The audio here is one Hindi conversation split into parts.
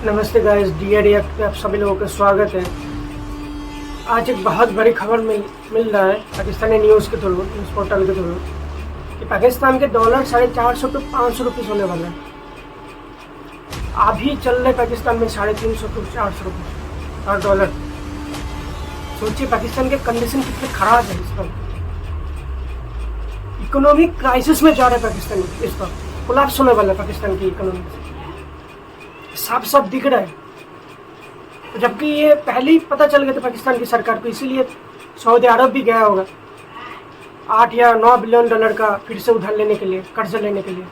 नमस्ते गाइस, DADF पे आप सभी लोगों का स्वागत है। आज एक बहुत बड़ी खबर मिल रहा है पाकिस्तानी न्यूज़ के थ्रू, न्यूज़ पोर्टल के थ्रू, कि पाकिस्तान के डॉलर 450 टू 500 रुपीज़ होने वाला है। अभी चल रहे पाकिस्तान में 350 टू 400 रुपये हर डॉलर। सोचिए पाकिस्तान के कंडीशन कितने खराब है इस वक्त। इकोनॉमिक क्राइसिस में जा रहा है पाकिस्तान, इस वक्त कोलैप्स होने वाला है पाकिस्तान की इकोनॉमी, साफ साफ दिख रहा है। जबकि ये पहले ही पता चल गया था पाकिस्तान की सरकार को, इसीलिए सऊदी अरब भी गया होगा 8 या 9 बिलियन डॉलर का फिर से उधार लेने के लिए, कर्ज लेने के लिए,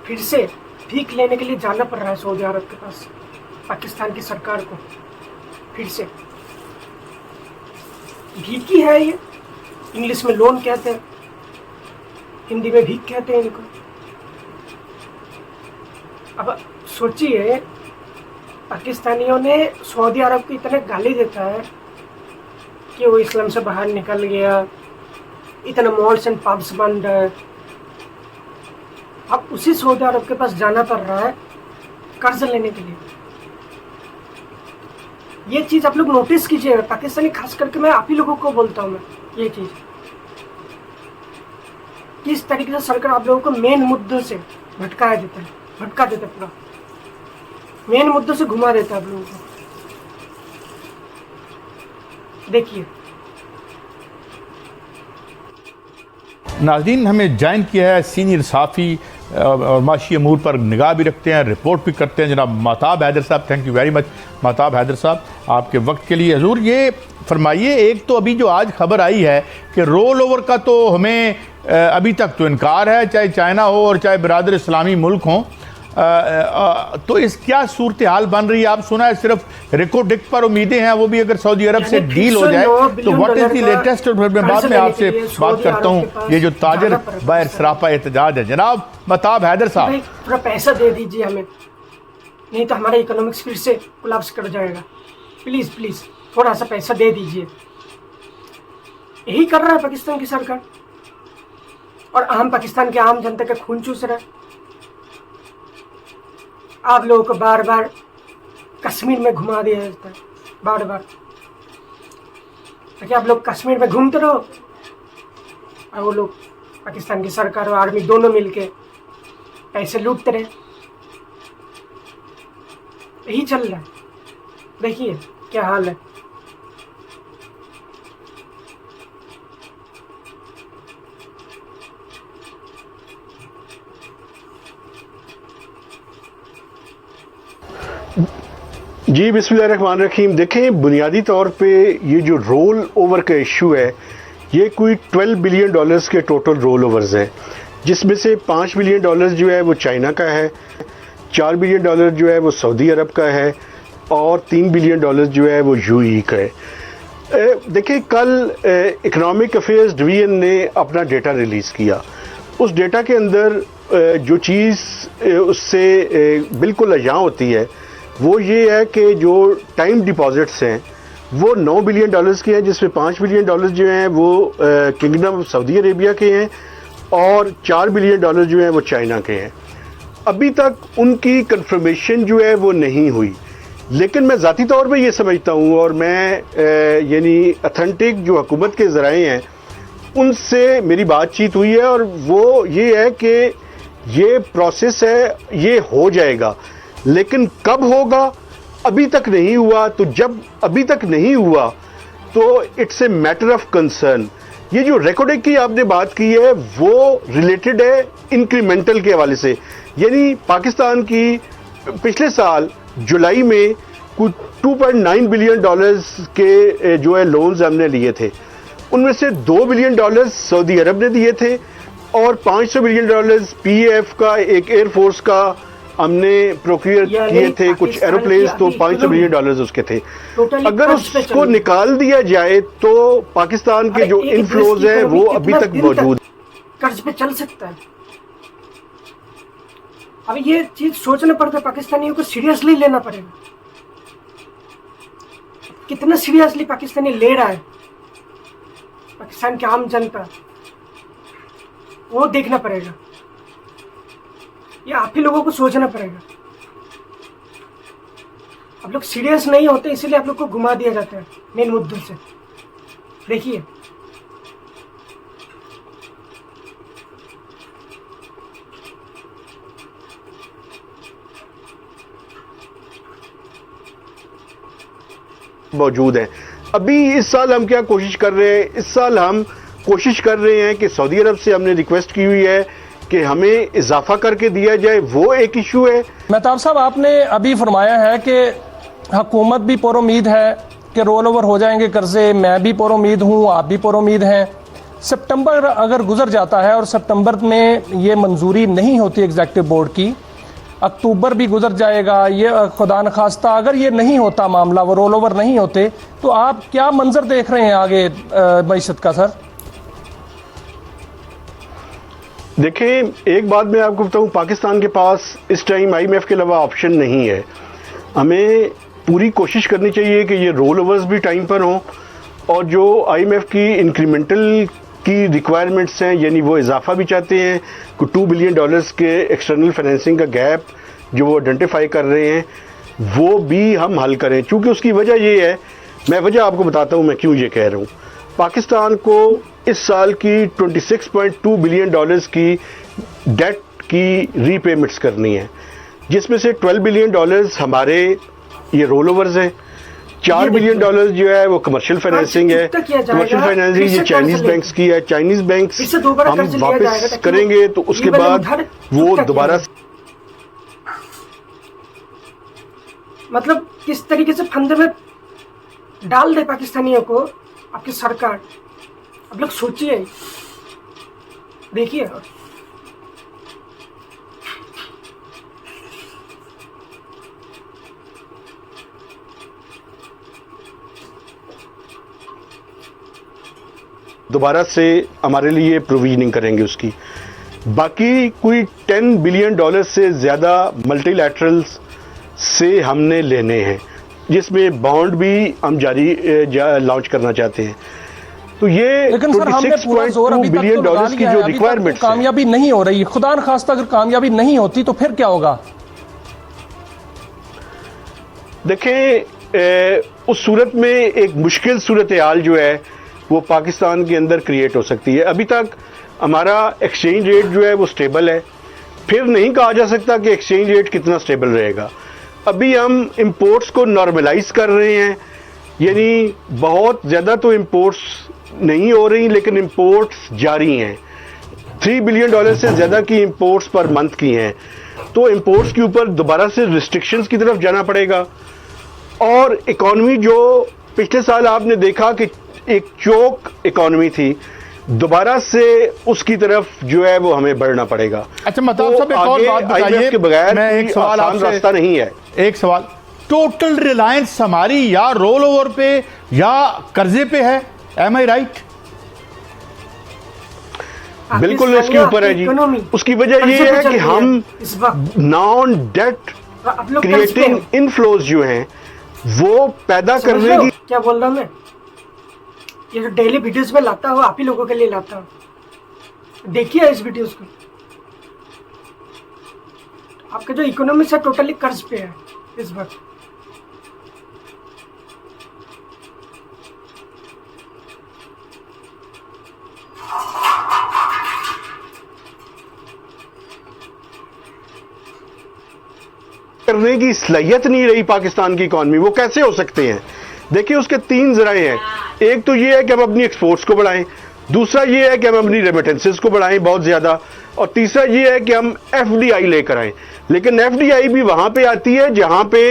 फिर से भीख लेने के लिए जाना पड़ रहा है सऊदी अरब के पास पाकिस्तान की सरकार को। फिर से भीख ही है ये, इंग्लिश में लोन कहते हैं, हिंदी में भीख कहते हैं इनको। अब सोचिए पाकिस्तानियों ने सऊदी अरब को इतने गाली देता है कि वो इस्लाम से बाहर निकल गया, इतने मॉल्स एंड पब्स बंद है। अब उसी सऊदी अरब के पास जाना पड़ रहा है कर्ज लेने के लिए। ये चीज़ आप लोग नोटिस कीजिए, पाकिस्तानी खास करके मैं आप ही लोगों को बोलता हूँ, मैं ये चीज़ किस तरीके से सरकार आप लोगों को मेन मुद्दों से भटका देता है, पूरा मेन मुद्दों से घुमा देता है आप लोगों को। देखिए नाज़रीन, हमें ज्वाइन किया है सीनियर सहाफ़ी और माशी अमूर पर निगाह भी रखते हैं, रिपोर्ट भी करते हैं, जनाब महताब हैदर साहब। Thank you very much Mehtab Haider साहब आपके वक्त के लिए। हजूर ये फरमाइए, एक तो अभी जो आज खबर आई है कि रोल ओवर का तो हमें अभी तक तो इनकार है, चाहे चाइना हो और चाहे बिरादर इस्लामी मुल्क हों, तो इस क्या सूरत हाल बन रही है? आप सुना है सिर्फ रिकोडिक पर उम्मीदें हैं, वो भी अगर सऊदी अरब से डील हो जाए तो व्हाट इज दी लेटेस्ट। और मैं बाद में आपसे बात करता हूँ, ये जो ताजर बाहर सरापा एहतजाज है। जनाब महताब हैदर साहब, थोड़ा पैसा दे दीजिए हमें, नहीं तो हमारा इकोनॉमिक्स फिर से कोलैप्स कर जाएगा। प्लीज प्लीज थोड़ा सा पैसा दे दीजिए। यही कर रहा है पाकिस्तान की सरकार, और आम पाकिस्तान के आम जनता का खून चूस रहा है। आप लोगों को बार बार कश्मीर में घुमा दिया जाता है, बार बार, ताकि आप लोग कश्मीर में घूमते रहो और वो लोग पाकिस्तान की सरकार और आर्मी दोनों मिलके पैसे लूटते रहे। यही चल रहा है, देखिए क्या हाल है। जी बिस्मिल्लाहिर्रहमानिर्रहीम। देखें, बुनियादी तौर पे ये जो रोल ओवर का इशू है, ये कोई 12 बिलियन डॉलर्स के टोटल रोल ओवर्स हैं, जिसमें से 5 बिलियन डॉलर्स जो है वो चाइना का है, 4 बिलियन डॉलर जो है वो सऊदी अरब का है, और 3 बिलियन डॉलर जो है वो UAE का है। देखिए, कल इकोनॉमिक अफेयर्स डिवीजन ने अपना डेटा रिलीज़ किया। उस डेटा के अंदर जो चीज़ उससे बिल्कुल अजां होती है वो ये है कि जो टाइम डिपॉजिट्स हैं वो 9 बिलियन डॉलर्स के हैं, जिसमें 5 बिलियन डॉलर्स जो हैं वो किंगडम ऑफ सऊदी अरेबिया के हैं, और 4 बिलियन डॉलर जो हैं वो चाइना के हैं। अभी तक उनकी कंफर्मेशन जो है वो नहीं हुई, लेकिन मैं ज़ाती तौर पे ये समझता हूँ, और मैं यानी अथेंटिक जो हुकूमत के ज़राए हैं उनसे मेरी बातचीत हुई है, और वो ये है कि ये प्रोसेस है, ये हो जाएगा, लेकिन कब होगा अभी तक नहीं हुआ। तो जब अभी तक नहीं हुआ तो it's a matter of concern. ये जो रिकॉर्डिंग की आपने बात की है वो रिलेटेड है इंक्रीमेंटल के हवाले से, यानी पाकिस्तान की पिछले साल जुलाई में कुछ 2.9 बिलियन डॉलर्स के जो है लोन्स हमने लिए थे, उनमें से 2 बिलियन डॉलर्स सऊदी अरब ने दिए थे, और 500 बिलियन डॉलर्स PAF का एक एयरफोर्स का हमने प्रोक्योर किए थे, कुछ एरोप्लेन्स, तो 500 बिलियन डॉलर्स उसके थे। अगर उसको निकाल दिया जाए तो पाकिस्तान के जो इनफ्लोज हैं वो अभी तक मौजूद, कर्ज पे चल सकता है। अब ये चीज सोचना पड़ता है, पाकिस्तानियों को सीरियसली लेना पड़ेगा। कितना सीरियसली पाकिस्तानी ले रहा है पाकिस्तान की आम जनता, वो देखना पड़ेगा। ये आप ही लोगों को सोचना पड़ेगा। आप लोग सीरियस नहीं होते, इसीलिए आप लोग को घुमा दिया जाता है मेन मुद्दों से। देखिए मौजूद हैं। अभी इस साल हम क्या कोशिश कर रहे हैं, इस साल हम कोशिश कर रहे हैं कि सऊदी अरब से हमने रिक्वेस्ट की हुई है कि हमें इजाफा करके दिया जाए, वो एक इशू है। मेहताब साहब, आपने अभी फरमाया है कि हुकूमत भी पुरुमीद है कि रोल ओवर हो जाएंगे कर्जे, मैं भी पुरुमीद हूँ, आप भी पुरुमीद हैं। सितंबर अगर गुजर जाता है और सितंबर में ये मंजूरी नहीं होती एग्जीक्यूटिव बोर्ड की, अक्टूबर भी गुजर जाएगा, ये खुदा न खास्ता अगर ये नहीं होता मामला, वो रोल ओवर नहीं होते, तो आप क्या मंजर देख रहे हैं आगे मईशत का सर? देखें, एक बात मैं आपको बताऊं, पाकिस्तान के पास इस टाइम आईएमएफ के अलावा ऑप्शन नहीं है। हमें पूरी कोशिश करनी चाहिए कि ये रोल ओवर्स भी टाइम पर हों और जो आईएमएफ की इंक्रीमेंटल की रिक्वायरमेंट्स हैं, यानी वो इजाफा भी चाहते हैं, को $2 बिलियन के एक्सटर्नल फाइनेंसिंग का गैप जो वो आइडेंटिफाई कर रहे हैं, वो भी हम हल करें। चूँकि उसकी वजह ये है, मैं वजह आपको बताता हूँ मैं क्यों ये कह रहा हूँ। पाकिस्तान को इस साल की $26.2 बिलियन की डेट की रीपेमेंट्स करनी है, जिसमें से $12 बिलियन हमारे ये रोल ओवर्स हैं, $4 बिलियन जो है वो कमर्शियल फाइनेंसिंग है। कमर्शियल फाइनेंसिंग ये चाइनीज बैंक्स की है। चाइनीज बैंक्स हम वापस करेंगे तो उसके बाद वो दोबारा, मतलब किस तरीके से फंदे में डाल दे पाकिस्तानियों को आपकी सरकार। आप लोग सोचिए, देखिए। दोबारा से हमारे लिए प्रोविजनिंग करेंगे उसकी। बाकी कोई $10 बिलियन से ज़्यादा मल्टीलैटरल्स से हमने लेने हैं, जिसमें बॉन्ड भी हम लॉन्च करना चाहते हैं। तो ये $26.2 बिलियन की जो रिक्वायरमेंट कामयाबी नहीं हो रही, खुदा न खास्ता अगर कामयाबी नहीं होती तो फिर क्या होगा? देखें, उस सूरत में एक मुश्किल सूरत हाल जो है वो पाकिस्तान के अंदर क्रिएट हो सकती है। अभी तक हमारा एक्सचेंज रेट जो है वो स्टेबल है, फिर नहीं कहा जा सकता कि एक्सचेंज रेट कितना स्टेबल रहेगा। अभी हम इंपोर्ट्स को नॉर्मलाइज कर रहे हैं, यानी बहुत ज़्यादा तो इंपोर्ट्स नहीं हो रही, लेकिन इंपोर्ट्स जारी हैं। $3 बिलियन से ज़्यादा की इंपोर्ट्स पर मंथ की हैं, तो इंपोर्ट्स के ऊपर दोबारा से रिस्ट्रिक्शंस की तरफ जाना पड़ेगा। और इकॉनमी जो पिछले साल आपने देखा कि एक चोक इकॉनमी थी, दोबारा से उसकी तरफ जो है वो हमें बढ़ना पड़ेगा। अच्छा महताब साहब, एक और बात बताइए, के बगैर मैं एक सवाल आसान रास्ता नहीं है। एक सवाल, टोटल रिलायंस हमारी या रोल ओवर पे या कर्जे पे है, एम आई राइट? बिल्कुल इसके ऊपर है जी। उसकी वजह ये है कि हम नॉन डेट क्रिएटिंग इनफ्लोज जो हैं वो पैदा करने की, क्या बोल रहा हूं मैं, ये जो डेली वीडियोस में लाता हूँ आप ही लोगों के लिए लाता हूँ। देखिए इस वीडियोस को, आपका जो इकोनॉमी से टोटली कर्ज पे है इस वक्त। करने की सलाहियत नहीं रही पाकिस्तान की इकॉनमी, वो कैसे हो सकते हैं? देखिए, उसके 3 ज़राए हैं। एक तो ये है कि हम अपनी एक्सपोर्ट्स को बढ़ाएं, दूसरा ये है कि हम अपनी रेमिटेंसेस को बढ़ाएं बहुत ज़्यादा, और तीसरा ये है कि हम एफडीआई लेकर आएं। लेकिन एफडीआई भी वहाँ पे आती है जहाँ पे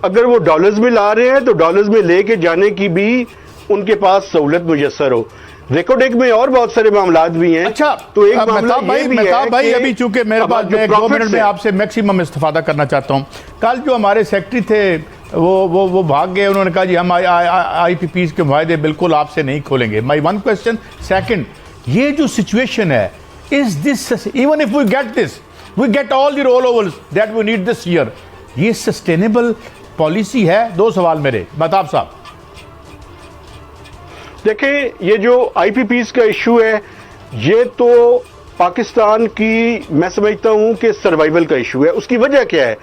अगर वो डॉलर्स में ला रहे हैं तो डॉलर्स में लेके जाने की भी उनके पास सहूलत मुयस्सर हो। रेकोडेक में और बहुत सारे मामला भी हैं। अच्छा, तो एक मामला ये भी है भाई, अभी चूंकि मेरे पास 2 मिनट में आपसे मैक्सिमम इस्तेफादा करना चाहता हूं। कल जो हमारे सेक्रेटरी थे वो भाग गए, उन्होंने कहा जी हम आईपीपीज के मुआहदे बिल्कुल आपसे नहीं खोलेंगे। माई वन क्वेश्चन, सेकंड, ये जो सिचुएशन है, is this, even if we get this, we get all the roll overs that we need this year, ये सस्टेनेबल पॉलिसी है? 2 सवाल मेरे, महताब साहब। देखें, ये जो आईपीपीज का इशू है, ये तो पाकिस्तान की मैं समझता हूं कि सर्वाइवल का इशू है। उसकी वजह क्या है?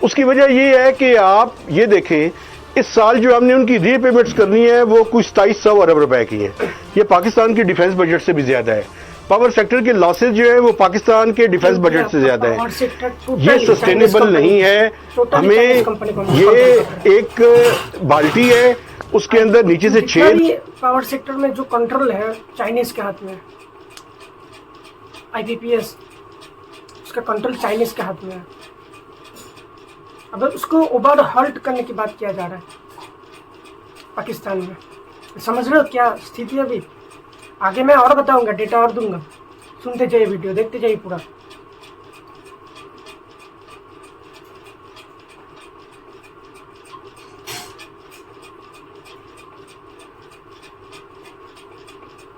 उसकी वजह ये है कि आप ये देखें, इस साल जो हमने उनकी रीपेमेंट्स करनी है वो कुछ 2700 अरब रुपए की है। ये पाकिस्तान की डिफेंस बजट से भी ज्यादा है। पावर सेक्टर के लॉसेज जो है वो पाकिस्तान के डिफेंस बजट से ज्यादा है। ये सस्टेनेबल नहीं है। हमें ये एक बाल्टी है, उसके अंदर नीचे से छेद। पावर सेक्टर में जो कंट्रोल है चाइनीज के हाथ में, IPPS उसका कंट्रोल चाइनीज के हाथ में है। अब उसको ओवर हॉल्ट करने की बात किया जा रहा है पाकिस्तान में। समझ रहे हो क्या स्थिति है अभी? आगे मैं और बताऊंगा, डेटा और दूंगा, सुनते जाइए, वीडियो देखते जाइए पूरा।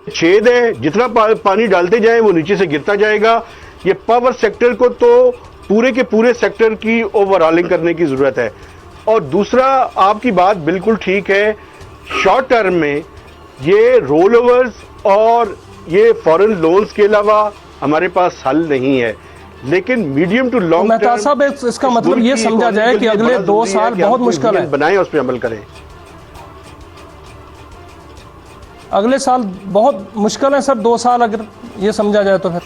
छेद है, जितना पानी डालते जाए वो नीचे से गिरता जाएगा। ये पावर सेक्टर को तो पूरे के पूरे सेक्टर की ओवरऑलिंग करने की जरूरत है। और दूसरा, आपकी बात बिल्कुल ठीक है, शॉर्ट टर्म में ये रोल ओवर्स और ये फॉरेन लोन्स के अलावा हमारे पास हल नहीं है। लेकिन मीडियम टू लॉन्ग मेहता साहब, इसका मतलब ये समझा जाए कि अगले 2 साल बहुत मुश्किल है, बनाएं, उस पर अमल करें। अगले साल बहुत मुश्किल है सर, 2 साल अगर ये समझा जाए तो फिर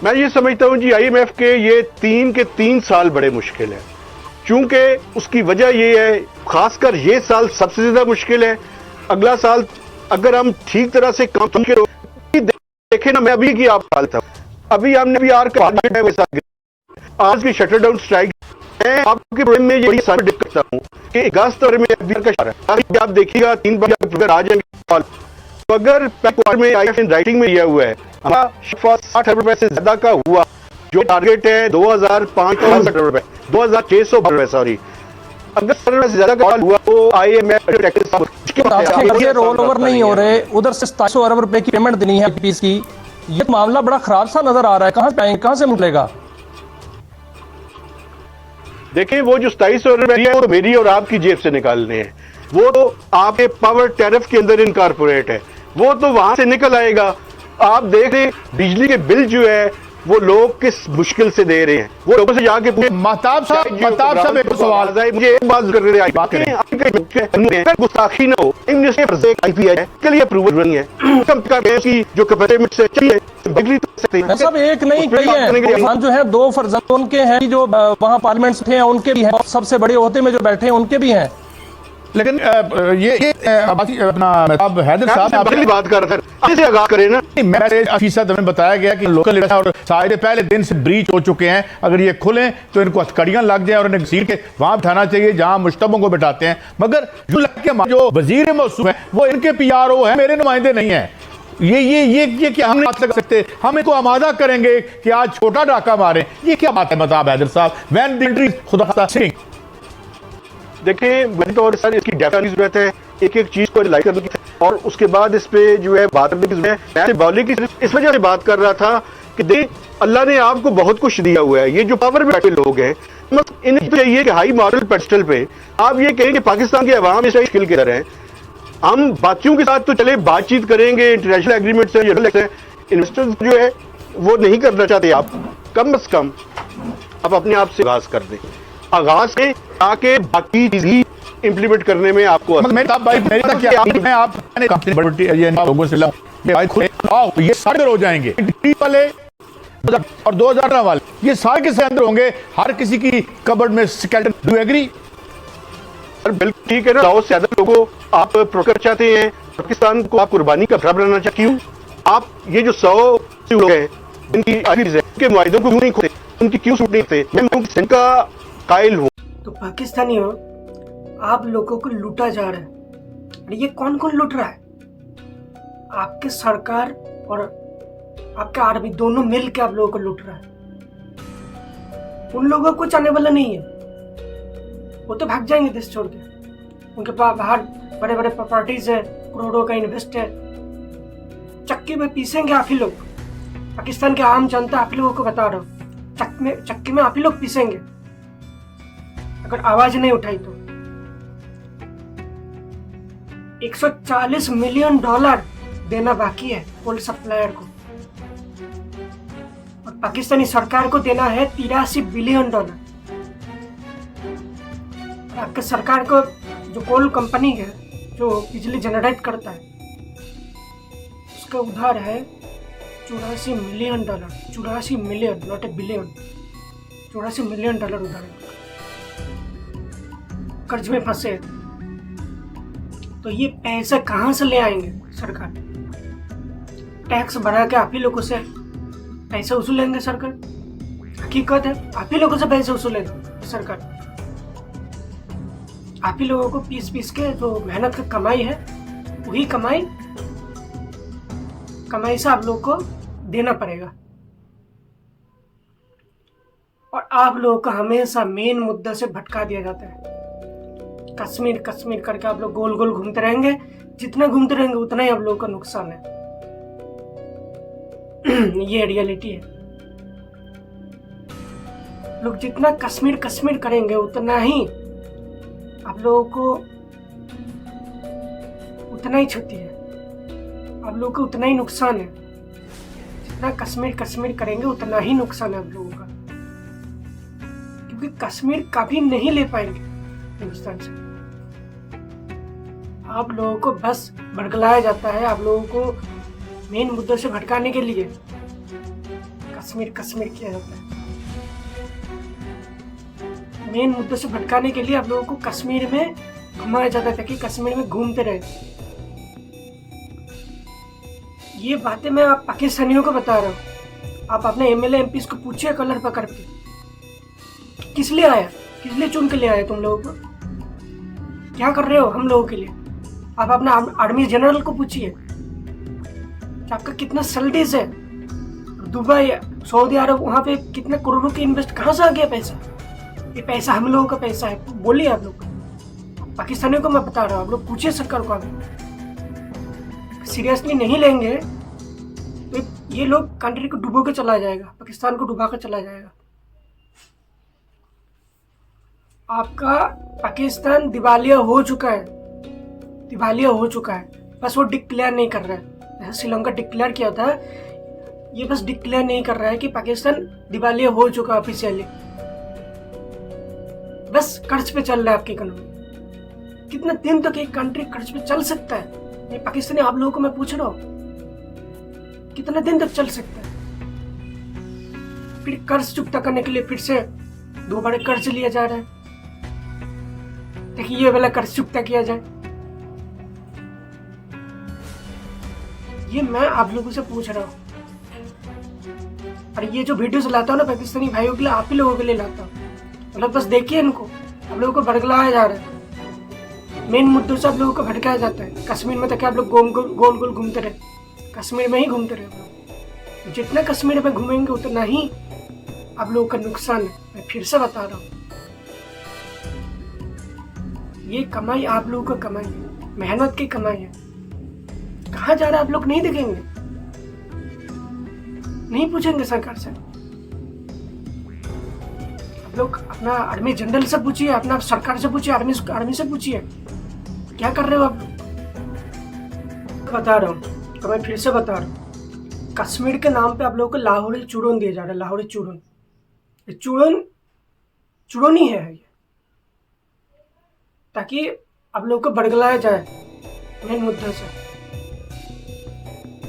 मैं ये समझता हूं जी, IMF के ये 3 साल बड़े मुश्किल है। चूंकि उसकी वजह ये है, खासकर ये साल सबसे ज्यादा मुश्किल है। अगला साल अगर हम ठीक तरह से काम के देखें ना, मैं अभी की आप हाल था, अभी हमने भी आज की शटर डाउन स्ट्राइक, मैं आपके प्रोग्राम में ये करता हूँ कि अगस्त में आप देखिएगा 3 बार आ जाएंगे। तो अगर में राइटिंग में यह हुआ है, हमारा 60 अरब रुपए से ज्यादा का हुआ, जो टारगेट है 2560 अरब रुपए, 2600 रुपए, सॉरी, अगर से ज्यादा का हुआ तो IMF रोल ओवर नहीं हो रहे, उधर से 2700 अरब रुपए की पेमेंट देनी है पीस की। ये मामला बड़ा खराब सा नजर आ रहा है, कहां से मिलेगा? देखिए, वो जो 2700 अरब है वो मेरी और आपकी जेब से निकालने हैं। वो तो आपके पावर टैरिफ के अंदर इनकॉर्पोरेट है, वो तो वहां से निकल आएगा। आप देख रहे बिजली के बिल जो है वो लोग किस मुश्किल से दे रहे हैं। वो लोगों से जाके महताब साहब एक सवाल, मुझे एक बात कर रहे हैं, गुस्ताखी ना हो, के लिए अप्रूवल नहीं है जो कैपेसिटी से चाहिए बिजली सब एक नहीं, कई हैं जो है, 2 फर्जंद उनके हैं जो वहां पार्लियामेंट थे, उनके भी हैं, सबसे बड़े होते में जो बैठे हैं उनके भी हैं। लेकिन ये अपना अब हैदर साहब आपकी बात कर रहे हैं, आगाज करें ना। फीसद हमें बताया गया कि लोकल और शायद पहले दिन से ब्रीच हो चुके हैं, अगर ये खुलें तो इनको हथकड़ियां लग जाए और इन्हें घसीट के वहां बिठाना चाहिए जहां मुश्तबों को बिठाते हैं। मगर जो वजीर मौसूम है वो इनके PRO है, मेरे नुमाइंदे नहीं है। ये क्या हम बात लगा सकते? हम इनको आमादा करेंगे कि आज छोटा डाका मारें, ये क्या बात है महताब हैदर साहब? वैन द कंट्री खुदा सिंह, देखिए, मेरे तौर सर इसकी डेटा की जरूरत है, एक एक चीज को लाइक करने की, और उसके बाद इस पे जो है बात करने की जरूरत है। मैं बॉली की इस वजह से बात कर रहा था कि देख, अल्लाह ने आपको बहुत कुछ दिया हुआ है। ये जो पावर में बैठे लोग हैं, इन्हें चाहिए कि हाई मॉरल पेडिस्टल पे आप ये कहें कि पाकिस्तान के अवाम इस स्किल के तरह हैं। हम बाकियों के साथ तो चले बातचीत करेंगे, इंटरनेशनल एग्रीमेंट से, इन्वेस्टर्स जो है वो नहीं करना चाहते। आप कम से कम आप अपने आप से आगाज कर दें, आगाज से ताकि बाकी चीज इंप्लीमेंट करने में आपको ये सारे हो जाएंगे वाले और 2000 वाले, ये सारे के अंदर होंगे, हर किसी की कबर्ड में स्केलेटन। Do agree? बिल्कुल ठीक है ना। 100 से ज्यादा लोगों आप प्रोकर चाहते हैं, पाकिस्तान को आप कुर्बानी का भरा बनाना चाहते, क्यों आप ये जो 100 लोग हैं इनकी मुआहिदों को क्यों नहीं खोते, उनकी क्यों सूट नहीं होते? मैं इनका कायल हूँ। तो पाकिस्तानियों, आप लोगों को लूटा जा रहा है। और ये कौन कौन लूट रहा है? आपके सरकार और आपका आर्मी दोनों मिल के आप लोगों को लूट रहा है। उन लोगों को चाहने वाला नहीं है, वो तो भाग जाएंगे देश छोड़ के। उनके पास बाहर बड़े बड़े प्रॉपर्टीज है, करोड़ों का इन्वेस्ट है। चक्की में पीसेंगे आप ही लोग। पाकिस्तान के आम जनता आप लोगों को बता रहा हूँ, चक्की में आप ही लोग पीसेंगे अगर आवाज नहीं उठाई तो। $140 मिलियन देना बाकी है कोल सप्लायर को, और पाकिस्तानी सरकार को देना है $83 बिलियन। आपके सरकार को जो कोल कंपनी है जो बिजली जनरेट करता है उसका उधार है $84 million. 84 million, not a billion, $84 million उधार है, कर्ज में फंसे। तो ये पैसे कहाँ से ले आएंगे सरकार? टैक्स बढ़ा के आप ही लोगों से पैसे वसूलेंगे सरकार। हकीकत है, आप ही लोगों से पैसे वसूलेंगे सरकार। आप ही लोगों को पीस पीस के जो मेहनत की कमाई है वही कमाई से आप लोगों को देना पड़ेगा। और आप लोगों को हमेशा मेन मुद्दा से भटका दिया जाता है। कश्मीर कश्मीर करके आप लोग गोल गोल घूमते रहेंगे। जितना घूमते रहेंगे उतना ही आप लोगों का नुकसान है। ये रियलिटी है। लोग जितना कश्मीर कश्मीर करेंगे उतना ही आप लोगों को उतना ही क्षति है, आप लोगों को उतना ही नुकसान है। जितना कश्मीर कश्मीर करेंगे उतना ही नुकसान है आप लोगों का, क्योंकि कश्मीर कभी नहीं ले पाएंगे हिंदुस्तान से। आप लोगों को बस भड़कलाया जाता है, आप लोगों को मेन मुद्दों से भटकाने के लिए कश्मीर कश्मीर किया जाता है। मेन मुद्दों से भटकाने के लिए आप लोगों को कश्मीर में घुमाया जाता था कि कश्मीर में घूमते रहे। ये बातें मैं आप पाकिस्तानियों को बता रहा हूँ। आप अपने एमएलए एमपीज को पूछिए कलर पकड़ के, किस लिए आया, किस लिए चुन के ले आया, तुम लोगों को क्या कर रहे हो हम लोगों के लिए। आप अपना आर्मी जनरल को पूछिए कि आपका कितना सैलरीज है, दुबई सऊदी अरब वहां पे कितने करोड़ों की इन्वेस्ट कहाँ से आ गया पैसा। ये पैसा हम लोगों का पैसा है। बोलिए आप लोग, पाकिस्तानियों को मैं बता रहा हूँ, आप लोग पूछिए सरकार को। आप सीरियसली नहीं लेंगे तो ये लोग कंट्री को डुबो के चला जाएगा, पाकिस्तान को डुबा कर चला जाएगा। आपका पाकिस्तान दिवालिया हो चुका है, दिवालिया हो चुका है। बस वो डिक्लेयर नहीं कर रहा है, जैसे श्रीलंका डिक्लेयर किया था, ये बस डिक्लेयर नहीं कर रहा है कि पाकिस्तान दिवालिया हो चुका है ऑफिशियली। बस कर्ज पे चल रहा है आपकी इकोनॉमी। कितना दिन तक एक कंट्री कर्ज पे चल सकता है? ये पाकिस्तानी आप लोगों को मैं पूछ रहा हूँ, कितना दिन तक चल सकता है? फिर कर्ज चुकता करने के लिए फिर से दोबारा कर्ज लिया जा रहा है। देखिए ये वाला कर्ज चुकता किया जाए। ये मैं आप लोगों से पूछ रहा हूँ। और ये जो वीडियोस लाता हूँ ना पाकिस्तानी भाइयों के लिए, आप ही लोगों के लिए लाता हूँ। मतलब बस देखिए इनको, आप लोगों को भड़कलाया जा रहा है। मेन मुद्दों से आप लोगों को भटकाया जाता है। कश्मीर में तक आप लोग गोल गोल घूमते रहे, कश्मीर में ही घूमते रहे आप लोग। जितना कश्मीर में घूमेंगे उतना ही आप लोगों का नुकसान है। मैं फिर से बता रहा हूँ, ये कमाई आप लोगों का कमाई है, मेहनत की कमाई है। कहाँ जा रहा है आप लोग नहीं देखेंगे, नहीं पूछेंगे सरकार से। आप लोग अपना आर्मी जनरल से पूछिए, अपना सरकार से पूछिए, आर्मी से पूछिए क्या कर रहे हो आप लोग। बता रहा हूँ, तो मैं फिर से बता रहा हूँ, कश्मीर के नाम पे आप लोगों को लाहौरी चूरन दिया जा रहा है। लाहौरी चूरन, ये चूरन ही है ये, ताकि आप लोगों को बड़गलाया जाए मेन मुद्दे से।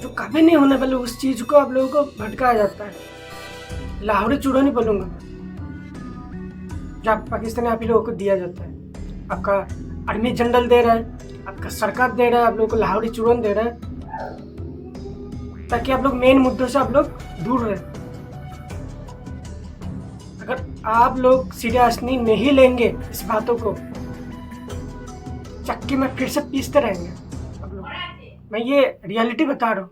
जो कभी नहीं होने वाले उस चीज को आप लोगों को भटकाया जाता है। लाहौरी चूरन ही बोलूंगा मैं, जो पाकिस्तानी आप ही लोगों को दिया जाता है। आपका आर्मी जनरल दे रहा है, आपका सरकार दे रहा है, आप लोगों को लाहौरी चूरन दे रहा है, ताकि आप लोग मेन मुद्दों से आप लोग दूर रहे। अगर आप लोग सीरियसली नहीं लेंगे इस बातों को, चक्की में फिर से पीसते रहेंगे आप लोग। मैं ये रियलिटी बता रहा हूँ।